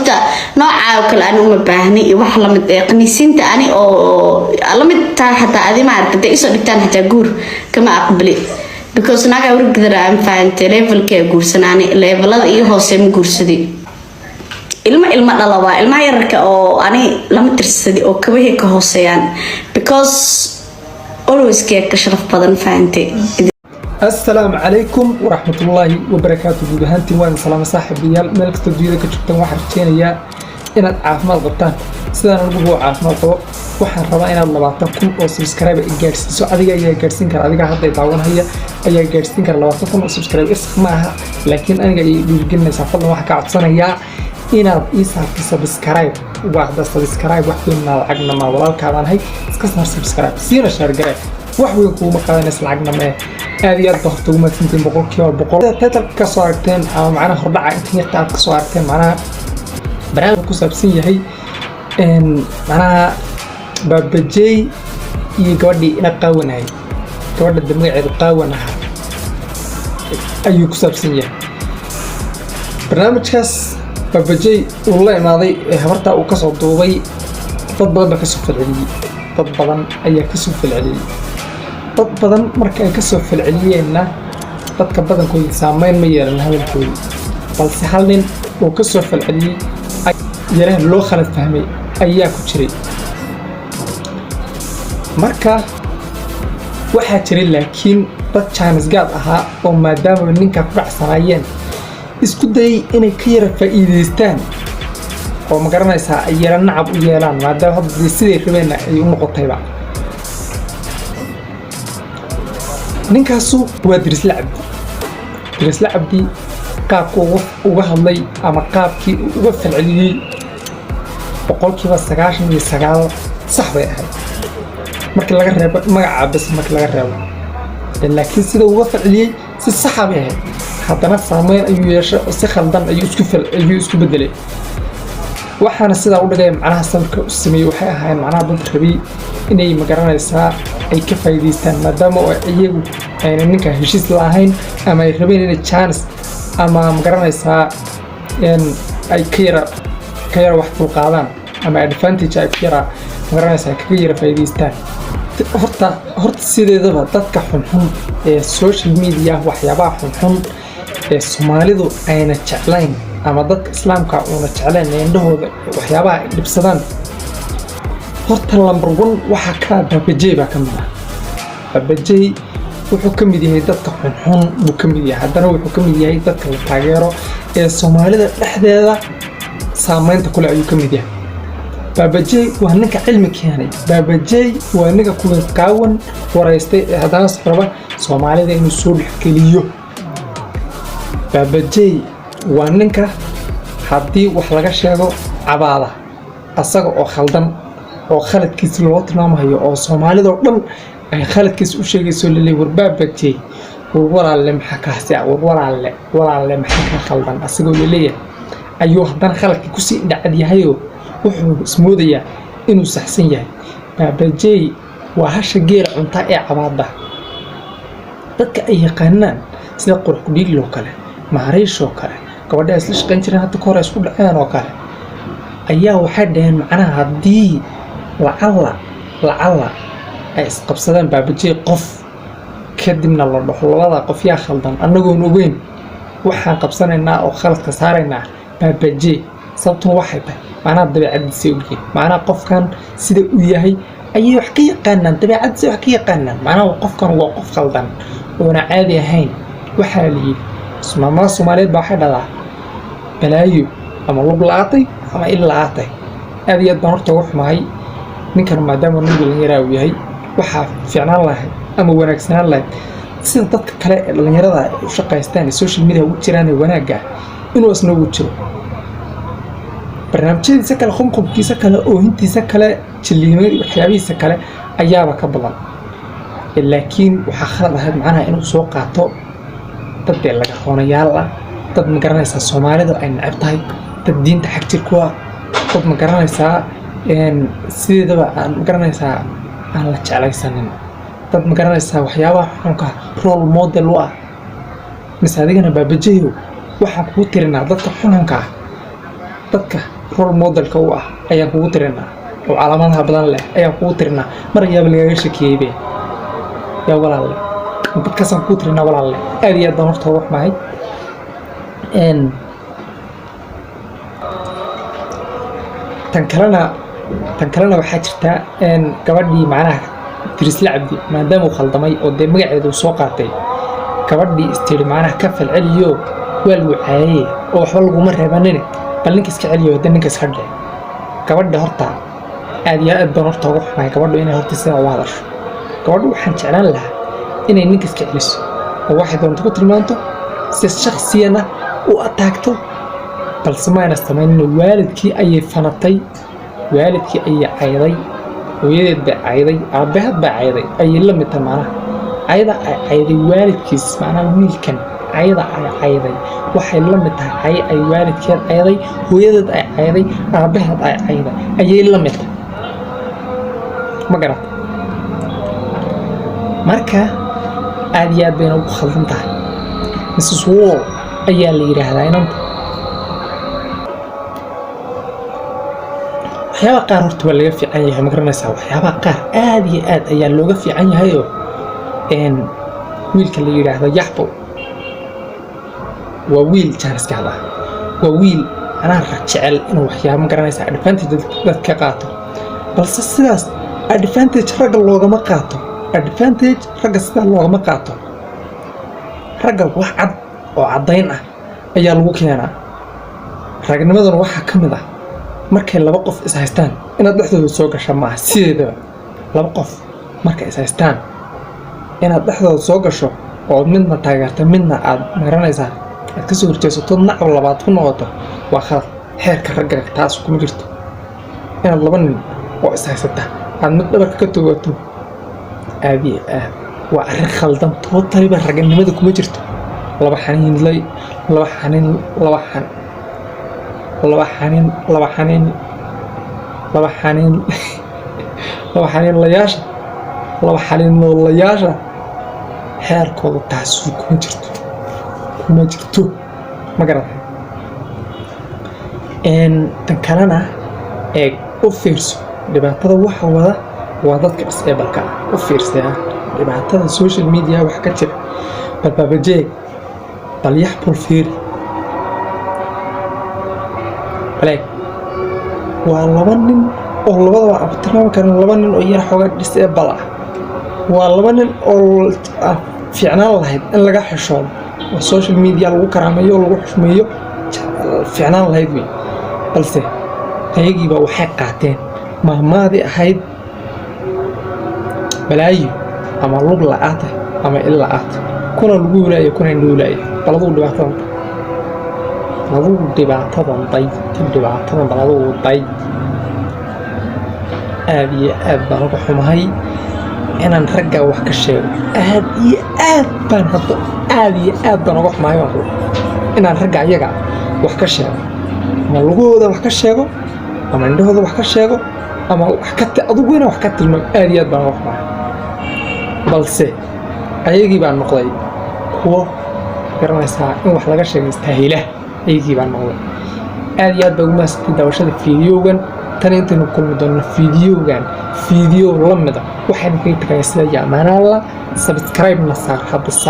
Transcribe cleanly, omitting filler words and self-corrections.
horta nooca kale aan uma baahni wax la mid qaniisinta ani oo la mid taa xataa adi ma aragtay isoo dhigtaan xataa guur kama aqbali because naga wargidara aan fahanteen levelka guursanaani levelada iyo hoose ma guursadii ilma dhalaba ilma yarka oo ani lama tirsadi oo kabahe ka hooseeyaan because always ka sharaf badan fahanteen. السلام عليكم ورحمة الله وبركاته. بهانتي وين سلام صاحب ديال ملك تدويرك جبتن واحد كينيا إن عافماد قبطان سيدان نقول عافماد قبط waxaan rabaa inaad 20,000 oo subscribe gaarsiiso adiga ayaa gaarsiin kara adiga hadda daawanaya ayaa gaarsiin kara 20,000 oo subscribe maaha laakiin aniga ay dhiirigelinaysaa fadlan waxa ka codsanayaa inaad ii saarto subscribe waxda subscribe wax weyn lacagna ma walaalkaadaan hay iska saar subscribe siina share garee wax weyn kuuma qaadanaysa lacagna ma aad iyo aad baa ugu maadsantiin boqolkiiba boqol tatal ka soo aragteen ama macnaha hordhaca inta aad ka soo aragteen macnaha barnaamij ku saabsan yahay macnaha baabajey iyo gabadhii ina qaawanay gabadha magaceedu qaawanaha ayuu ku saabsan yahay barnaamijkaas baabajey uu la imaaday habarta uu ka soo duubay dad badan baa ka soo falceliyay dad badan ayaa ka soo falceliyay dad badan marka ay ka soo falceliyeenna dadka badankooda saameyn ma yeelan hadalkooda balse hal nin oo ka soo falceliyay yaraan loo khalad fahmay ayaa ku jiray marka waxaa jiray laakiin dad Chinese gaad ahaa oo maadaama ninka ku dhacsanaayeen isku dayay inay ka yara faa'iideystaan oo ma garanaysaa ay yara nacab u yeelaan maadaama hadda sidii rabeen ay u noqotayba ninkaasu waa Diris Lacabdi qaabku uga hadlay ama qaabkii uga falceliyay boqolkiiba 99 sax bay ahayd markii laga reebo magaca bas markii laga reebo laakiin sida uga falceliyay si sax ah bay ahayd haddana saameyn ayuu yeeshay oo si khaldan ayuu isku bedelay waxaana sida u dhigay macnaha sababka u sameeyay waxay ahaayeen macnaha dad rabi inay ma garanaysaa ay ka faa'iideystaan maadaama iyagu ayna ninka heshiis laahayn ama ay rabeen inay chance ama ma garanaysaa ay ka yara wax ku qaadaan ama advantage ay ka yara ma garanaysaa ka yara faa'iideystaan horta sideedaba dadka xunxun ee social media waxyaabaha xunxun ee Soomaalidu ayna jeclayn ama dadka islaamka una jeclayn indhahooda waxyaabaha ay dhibsadaan horta number 1 waxa ka baabajey baa ka mid ah baabajey wuxuu ka mid yahay dadka xunxun buu ka mid yahay haddana wuxuu ka mid yahay dadka la taageero ee Soomaalida dhexdeeda saameynta kule ayuu ka mid yahay baabajey waa ninka cilmi keenay baabajey waa ninka kuwa qaawan wareystay haddana sababa Soomaalida inuu soo dhexgeliyo baabajey waa ninka haddii wax laga sheego cabaada asaga oo khaldan oo khaladkiisa loo tilmaamayo oo Soomaalida oo dhan ay khaladkiisa u sheegayso lilay warbaabajey walaalle maxaa ka hasi walaalle maxaa ka khaldan asagoo leeyahay ayuu haddana khaladkii ku sii dhacad yahay wuxuu ismoodayaa inuu saxsan yahay baabajey waa hasha geel cunta ee cabaada dadka ay yaqaanaan sida qurux ku dhiig loo kale maariisho kale gabadha isla shaqayn jireen hadda ka hor isku dhaceen oo kale ayaa waxay dhaheen macnaha haddii lacala ay isqabsadaan baabajey qof kadibna la dhaxo labada qof yaa khaldan annagoon ogeyn waxaan qabsanaynaa oo khaladka saaraynaa baabajey sababtuna waxay tahay macnaha dabeecadiisa ogyihiin macnaha qofkan sida uu yahay ayay wax ka yaqaanaan dabeecadiisa wax ka yaqaanaan macnaha qofkan waa qof khaldan oona caadi ahayn waxaa la yidhi maamada Soomaaliyeed baa waxay dhadaa balaayo ama lug la'aatay ama il la'aatay aad iyo aad baan horta uga xumahay ninkan maadaama nin dhalinyaro uu yahay waxaa fiicnaan lahayd ama wanaagsanaan lahayd sida dadka kale ee dhalinyarada u shaqaystaan ee social media ugu jiraan ee wanaagga inuu isna ugu jiro barnaamijyadiisa kale qomqomkiisa kale oohintiisa kale jiliimay waxyaabihiisa kale ayaaba ka badan laakiin waxaa khalad ahayd macnaha inuu soo qaato dad laga hoonayaal ah dad ma garanaysaa Soomaalida ay nacab tahay dad diinta xaq jir ku ah dad ma garanaysaa sideedaba aan ma garanaysaa aan la jeclaysanin dad ma garanaysaa waxyaabaha xunka role model u ah misadigana baabajeeyo waxa ku tirinaa dadka xunka dadka role modelka u ah ayaan kugu tirinaa oo calaamadaha badan leh ayaan kugu tirinaa mar ayaaba lagaga shakeeyey yaa walaalle dadkaasaan kugu tirinaa walaalle aad iyo aad baan horta uga xumahay tan kalena waxaa jirta gabadhii macnaha dirisla cabdi maadaama uu khaldamay oo dee magaceedu soo qaatay gabadhii istiri macnaha ka falceliyo waa lagu caayay oo waxba laguma reebanine bal ninka iska celiyo hadda ninka iska dhee gabadha horta aad iyo aad baan horta uga xumahay gabadhu inay horta sidaa u hadasho gabadhu waxaan jeclaan lahaa inay ninka iska celiso oo waxay doonto ku tilmaanto si shakhsiyana u ataagto balse maayna samaynin waalidkii ayay fanatay waalidkii ayay cayday hooyadeed bay cayday aabbaheed baa cayday ayay la mid tahay macnaha cayda ay cayday waalidkiis macnaha wiilkan cayda ay cayday waxay la mid tahay cay ay waalidkeed cayday hooyadeed ay cayday aabbaheed ay cayday ayay la mid tahay ma garata marka aad iyo aad bayna ugu khaldan tahay Mrs. Wall ayaa la yidhaahdaa inanta waxyaabaha qaar horta waa laga fiican yahay ma garanaysaa waxyaabaha qaar aad iyo aad ayaa looga fiican yahayoo wiilka la yidhaahdo yaxbow waa wiil jaaniskaada ah waa wiil anaa jecel inuu waxyaaba ma garanaysaa advantage dadka qaato balse sidaas advantage ragga loogama qaato advantage ragga sidaa loogama qaato ragga wax cad oo caddayn ah ayaa lagu keenaa ragnimaduna waxaa ka mid ah markay laba qof is haystaan inaad dhexdooda soo gasha maaha sideedaba laba qof markay is haystaan inaad dhexdooda soo gasho oo midna taageerta midna aad magaranaysaa aad kasoo horjeesato nacab labaad ku noqoto waa khalad xeerka ragga taas kuma jirto inaad laba nin oo is haysata aad mid dhabarka ka toogato aad iyo aad waa arrin khaldan tootaliba raganimada kuma jirto laba xaniinlayaasha xeerkooda taasuu kuma jirto ma garatay tan kalena eeg u fiirso dhibaatada waxa wada waa dadka disableka ah u fiirsaya dhibaatada social media wax ka jira balbaabajeeg bal yaxbul fiiri baleeg waa laba nin oo labadaba aan ku tilmaami karin laba nin oo yar xoogaa disable ah waa laba nin oo fiicnaan lahayd in laga xishoodo oo social media lagu karaameeyo oo lagu xushmeeyo fiicnaan lahayd wey balse ayagiiba waxay qaateen mahmaadii ahayd balaayo ama lug la'aata ama il la'aata kuna lagu wilaayo kuna indhoolaayo baladuu dhibaatadan baladuu day aad iyo aad baan uga xumahay inaan ragga wax ka sheego aad iyo aad baan uga xumahay inaan ragga ayaga wax ka sheego ama lugahooda wax ka sheego ama indhahooda wax ka sheego ama adugu inaan wax ka tilmaamo aad iyo aad baan uga xumahay balse ayagii baa noqday kuwo garanaysaa in wax laga sheego istaahila ayagii baa noqday aad iyo aad baa ugu mahadsantahay daawashada fiidiyowgan tan intaynu kulmi doonno fiidiyow la mida waxaan kaga tagaya sida yacmaanaalla subscribe na saar hadda